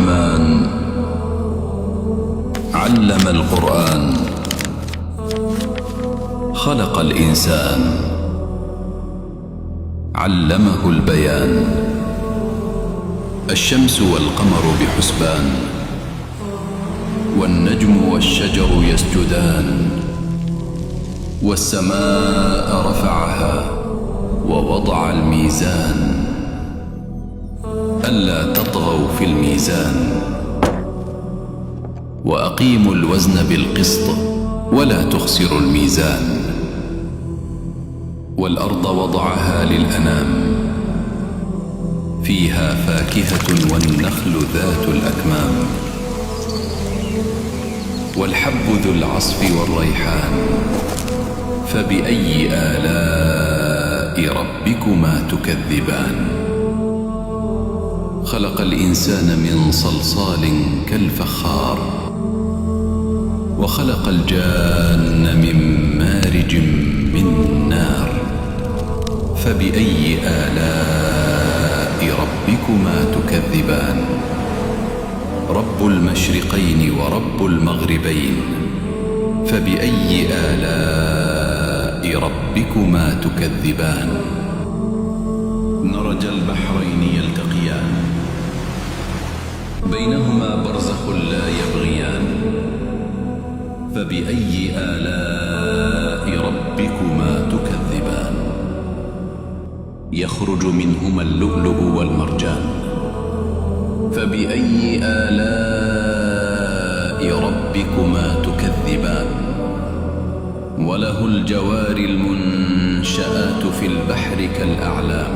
الرحمن علم القرآن خلق الإنسان علمه البيان الشمس والقمر بحسبان والنجم والشجر يسجدان والسماء رفعها ووضع الميزان ألا تطغوا في الميزان وأقيموا الوزن بالقسط ولا تخسروا الميزان والأرض وضعها للأنام فيها فاكهة والنخل ذات الأكمام والحب ذو العصف والريحان فبأي آلاء ربكما تكذبان خلق الإنسان من صلصال كالفخار وخلق الجان من مارج من نار فبأي آلاء ربكما تكذبان رب المشرقين ورب المغربين فبأي آلاء ربكما تكذبان مرج البحرين يلتقيان بينهما برزخ لا يبغيان فبأي آلاء ربكما تكذبان يخرج منهما اللؤلؤ والمرجان فبأي آلاء ربكما تكذبان وله الجوار المنشآت في البحر كالأعلام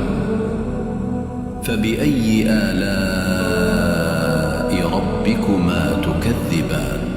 فبأي آلاء ربكما تكذبان